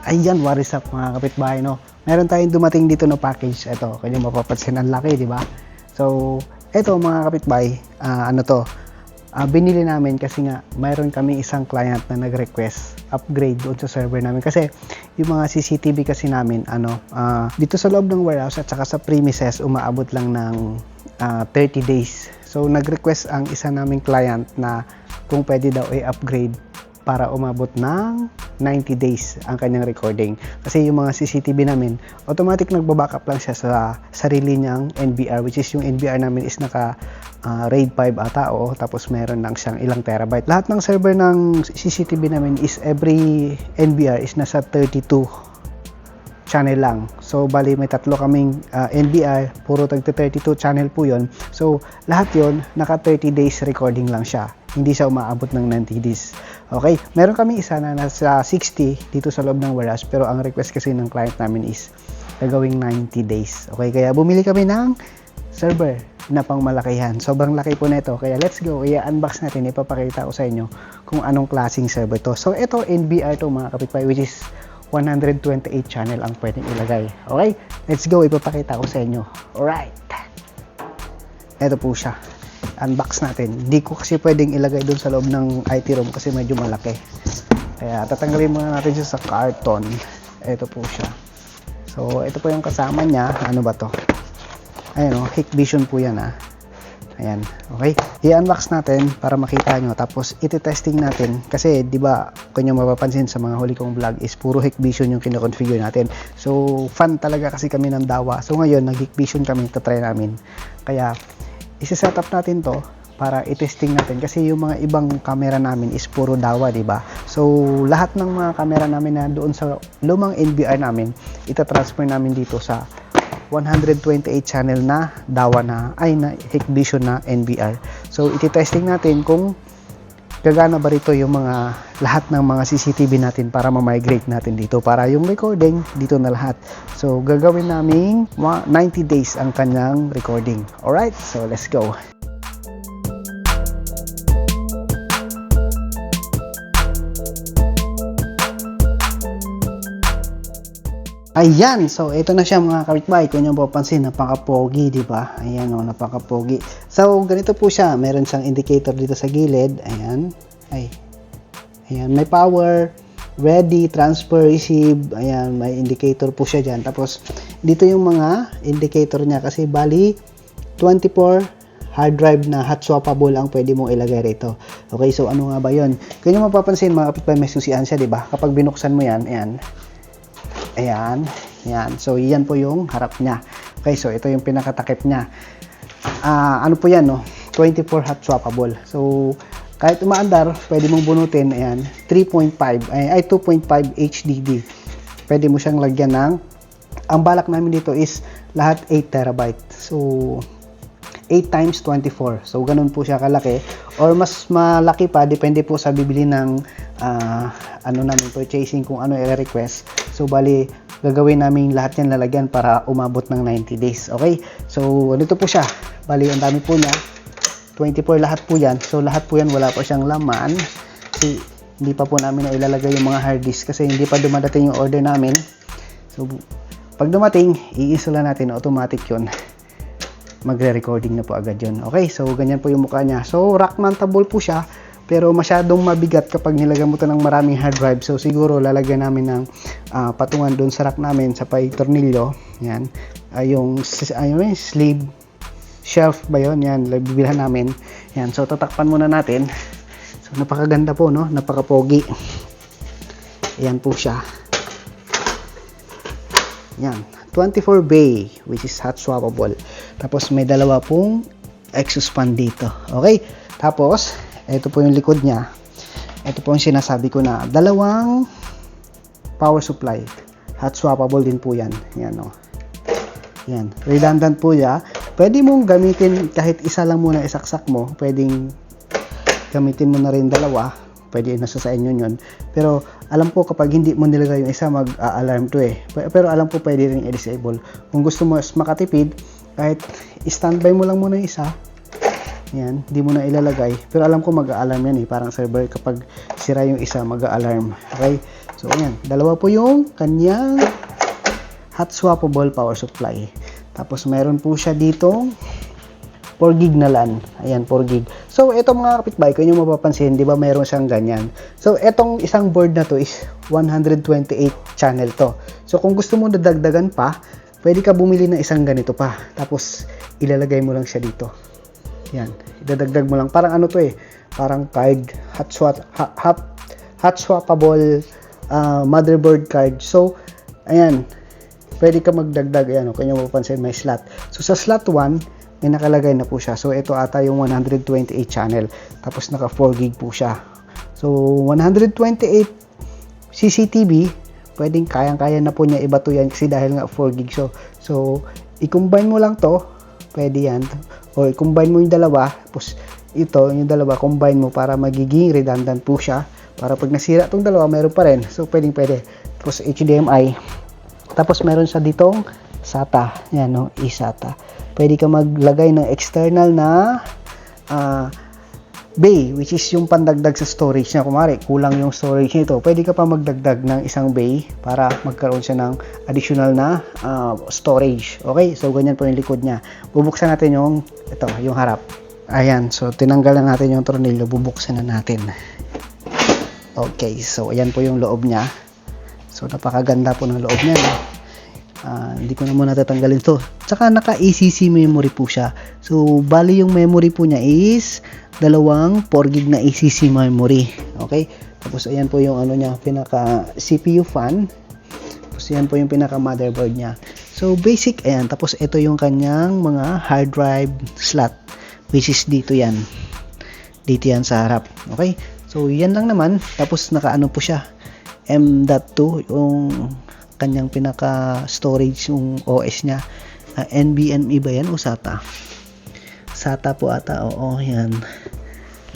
Ayan, what is up mga kapitbahay, no? Meron tayong dumating dito no package. Ito, kanya mapapansin, ang laki, di ba? So, ito mga kapitbahay, binili namin kasi nga mayroon kami isang client na nag-request upgrade doon sa server namin kasi yung mga CCTV kasi namin dito sa loob ng warehouse at saka sa premises umaabot lang ng 30 days. So nag-request ang isa naming client na kung pwede daw i-upgrade para umabot ng 90 days ang kanyang recording. Kasi yung mga CCTV namin, automatic nagba-backup lang siya sa sarili niyang NVR, which is yung NVR namin is naka RAID 5 ata, tapos meron lang siyang ilang terabyte. Lahat ng server ng CCTV namin is every NVR is nasa 32 channel lang. So bali may tatlo kaming NVR, puro tagta 32 channel po yon. So lahat yon naka 30 days recording lang siya. Hindi siya umaabot ng 90 days. Okay, meron kami isa na nasa 60 dito sa loob ng warehouse, pero ang request kasi ng client namin is gagawing 90 days. Okay, kaya bumili kami ng server na pangmalakihan. Sobrang laki po nito. Kaya let's go, i-unbox natin, ipapakita ko sa inyo kung anong klaseng server to. So ito NVR to mga kapitbahay, which is 128 channel ang pwedeng ilagay. Okay, let's go, ipapakita ko sa inyo. Alright, ito po siya. Unbox natin. Hindi ko kasi pwedeng ilagay doon sa loob ng IT room kasi medyo malaki. Kaya tatanggalin muna natin siya sa carton. Ito po siya. So ito po yung kasama niya. Ano ba to? Ayan o, Hikvision po yan Ayan, okay. I-unbox natin para makita nyo. Tapos iti-testing natin. Kasi di ba kung nyo mapapansin sa mga huli kong vlog is puro Hikvision yung kinoconfigure natin. So fan talaga kasi kami ng Dawa. So ngayon nag-Hikvision kami, try namin. Kaya isi-set up natin to para i-testing natin kasi yung mga ibang camera namin is puro Dawa, di ba? So lahat ng mga camera namin na doon sa lumang NVR namin, ita-transfer namin dito sa 128 channel na Dawa na Hikvision na NVR. So iti-testing natin kung gagana ba rito yung mga lahat ng mga CCTV natin para ma-migrate natin dito para yung recording dito na lahat. So gagawin naming 90 days ang kanyang recording. Alright, so let's go. Ayan, so ito na siya mga kapitbahay. Kung nyo papansin, napaka-pogi, di ba? Ayan napaka-pogi. So ganito po siya, meron siyang indicator dito sa gilid. Ayan, ayan, may power, ready, transfer, receive. Ayan, may indicator po siya dyan. Tapos dito yung mga indicator niya kasi bali 24 hard drive na hot swappable ang pwede mong ilagay rito. Okay, so ano nga ba yun? Kung nyo mapapansin mga kapitbahay, may susian siya, di ba? Kapag binuksan mo yan, ayan, so yan po yung harap niya. Okay, so ito yung pinakatakip niya. Ano po yan, 24 hot swappable. So kahit umaandar, pwede mong bunutin. Ayan, 2.5 HDD. Pwede mo siyang lagyan ng, ang balak namin dito is lahat 8 terabyte. So 8 times 24. So ganun po siya kalaki, or mas malaki pa, depende po sa bibili ng namin purchasing kung ano i-request. So bali gagawin namin lahat yan lalagyan para umabot ng 90 days. Okay, so dito po siya, bali ang dami po niya, 24 lahat po yan. So lahat po yan wala pa siyang laman kasi hindi pa po namin na ilalagay yung mga hard disk kasi hindi pa dumadating yung order namin. So pag dumating, i-install natin, automatic yun, magre-recording na po agad yun. Okay, so ganyan po yung mukha niya. So rack mountable po siya, pero masyadong mabigat kapag nilagyan mo ito ng maraming hard drive. So siguro lalagyan namin ng patungan doon sa rack namin sa pay tornilyo. Yan, yung sleeve shelf ba yun? Yan, bibilhan namin. Yan, so tatakpan muna natin. So napakaganda po, napaka-pogi. Yan po siya. Yan, 24 bay, which is hot swappable. Tapos may dalawa pong exhaust fan dito. Okay, tapos ito po yung likod niya. Ito po yung sinasabi ko na dalawang power supply. Hot swappable din po yan. Yan Yan, redundant po ya. Pwede mong gamitin kahit isa lang muna isaksak mo. Pwedeng gamitin mo na rin dalawa. Pwede nasa sa inyo yun. Pero alam po kapag hindi mo nilagay yung isa, mag-alarm to Pero alam po pwede rin i-disable. Kung gusto mo makatipid, kahit standby mo lang muna yung isa, yan, hindi mo na ilalagay. Pero alam ko mag-a-alarm yan parang server kapag sira yung isa, mag-a-alarm. Okay? So, ayan. Dalawa po yung kanyang hot swappable power supply. Tapos, meron po siya ditong 4 gig na LAN. Ayan, 4 gig. So, ito mga kapitbahay, kung nyo mapapansin, di ba mayroon siyang ganyan. So, itong isang board na to is 128 channel to. So, kung gusto mo nadagdagan pa, pwede ka bumili ng isang ganito pa. Tapos, ilalagay mo lang siya dito. Yan. Idadagdag mo lang. Parang ano to eh. Parang card. Hot swappable motherboard card. So, ayan. Pwede ka magdagdag. Ayan. Kung nyo mapapansin, may slot. So, sa slot 1, may nakalagay na po siya. So, ito ata yung 128 channel. Tapos, naka 4 gig po siya. So, 128 CCTV, pwedeng kayang-kaya na po niya ibato yan kasi dahil nga 4 gig. So i-combine mo lang to, pwede yan. O i-combine mo yung dalawa, tapos ito, yung dalawa, combine mo para magiging redundant po siya. Para pag nasira tong dalawa, meron pa rin. So pwede. Tapos HDMI. Tapos meron siya ditong SATA. Yan, no? eSATA. Pwede ka maglagay ng external na bay, which is yung pandagdag sa storage niya. Kumari, kulang yung storage nito, pwede ka pa magdagdag ng isang bay para magkaroon siya ng additional na storage. Okay? So, ganyan po yung likod niya. Bubuksan natin yung harap. Ayan. So, tinanggal na natin yung tornilyo. Bubuksan na natin. Okay. So, ayan po yung loob niya. So, napakaganda po ng loob niya. Hindi ko na muna tatanggalin to. Tsaka naka-ECC memory po siya. So, bali yung memory po niya is dalawang 4 gig na ECC memory. Okay? Tapos, ayan po yung ano niya, pinaka CPU fan. Tapos, ayan po yung pinaka motherboard niya. So, basic, ayan. Tapos, ito yung kanyang mga hard drive slot. Which is dito yan. Dito yan sa harap. Okay? So, yan lang naman. Tapos, naka-ano po siya. M.2 yung kanyang pinaka storage yung OS niya. NVMe ba yan o SATA? SATA po ata. Oo, yan.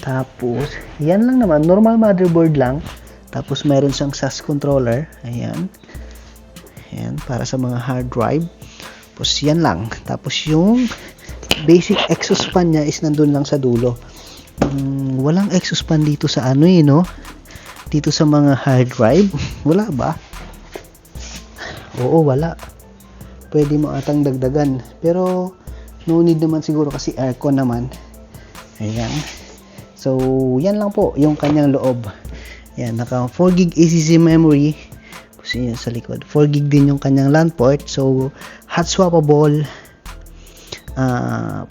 Tapos, yan lang naman. Normal motherboard lang. Tapos, meron siyang SAS controller. Ayan. Ayan, para sa mga hard drive. Tapos, yan lang. Tapos, yung basic exhaust fan niya is nandun lang sa dulo. Walang exhaust fan dito sa ano eh, no? Dito sa mga hard drive. Wala ba? Oo, wala. Pwede mo atang dagdagan. Pero, no need naman siguro kasi aircon naman. Ayan. So, yan lang po yung kanyang loob. Ayan, naka 4 gig ECC memory. Kasi yan sa likod. 4 gig din yung kanyang LAN port. So, hot swappable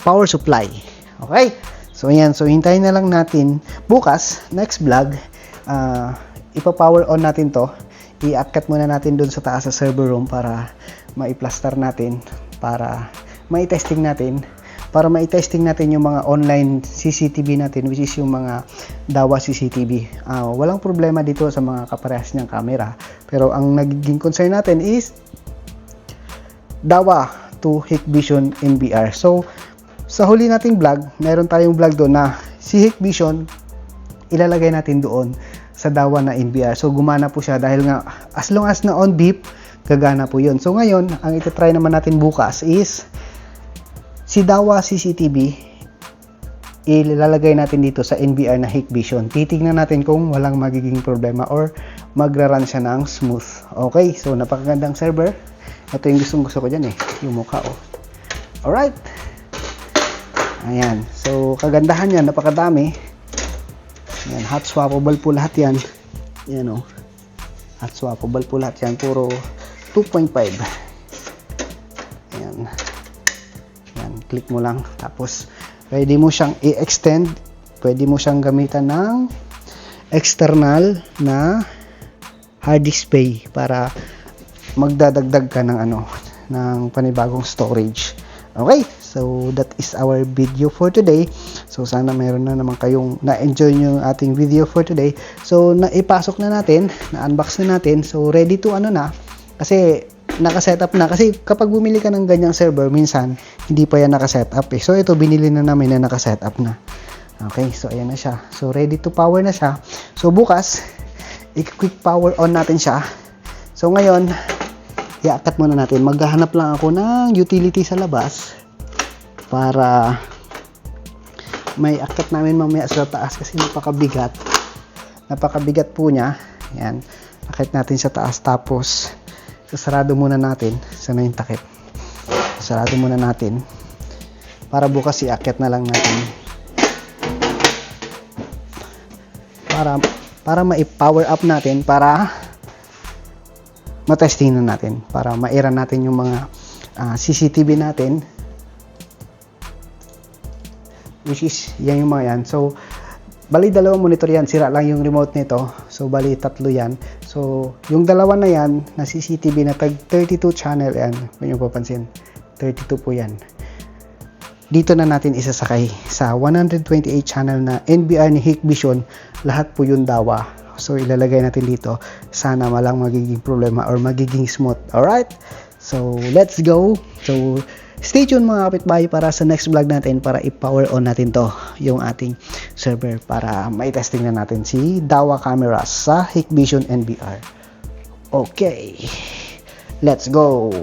power supply. Okay? So, ayan. So, hintayin na lang natin. Bukas, next vlog, ipa-power on natin to. I-akat muna natin dun sa taas sa server room para mai-plaster natin, para mai-testing natin, yung mga online CCTV natin, which is yung mga Dahua CCTV. Walang problema dito sa mga kaparehas niyang camera, pero ang nagiging concern natin is Dahua to Hikvision NVR. So, sa huli nating vlog, meron tayong vlog doon na si Hikvision ilalagay natin doon sa Dahua na NVR. So, gumana po siya dahil nga as long as na on beep, gagana po yun. So, ngayon, ang iti-try naman natin bukas is si Dahua CCTV ilalagay natin dito sa NVR na Hikvision. Titignan natin kung walang magiging problema or magra-run siya ng smooth. Okay, so napakagandang server. Ito yung gusto ko dyan eh, yung mukha oh. Alright. Ayan, so kagandahan yan, napakadami. Yan, hot swappable po lahat yan. Yan o. Hot swappable po lahat yan. Puro 2.5. Ayan. Yan, click mo lang. Tapos, pwede mo siyang i-extend. Pwede mo siyang gamitan ng external na hard disk bay para magdadagdag ka ng ng panibagong storage. Okay, so that is our video for today. So sana mayroon na naman kayong na-enjoy nyo yung ating video for today. So naipasok na natin, na-unbox na natin. So ready to na, kasi naka-setup na. Kasi kapag bumili ka ng ganyang server, minsan hindi pa yan naka-setup eh. So ito binili na namin na naka-setup na. Okay, so ayan na siya. So ready to power na siya. So bukas, i-quick power on natin siya. So ngayon, iakat muna natin. Maghahanap lang ako ng utility sa labas para may akat namin mamaya sa taas kasi napakabigat po niya. Ayan. Akit natin sa taas, tapos sasarado muna natin. Sana yung takip. Sarado muna natin para bukas iakyat na lang natin para ma-power up natin, para matesting na natin, para ma-era natin yung mga CCTV natin, which is yan yung mga yan. So bali dalawang monitor yan, sira lang yung remote nito, so bali tatlo yan. So yung dalawa na yan na CCTV na tag 32 channel yan, kung yung papansin, 32 po yan. Dito na natin isasakay sa 128 channel na NBR ni Hikvision, lahat po yung dawa. So ilalagay natin dito, sana walang magiging problema or magiging smooth. Alright, so let's go. So stay tuned mga kapitbahay para sa next vlog natin, para i-power on natin to, yung ating server, para mai-testing na natin si dawa camera sa Hikvision NBR. Okay, let's go.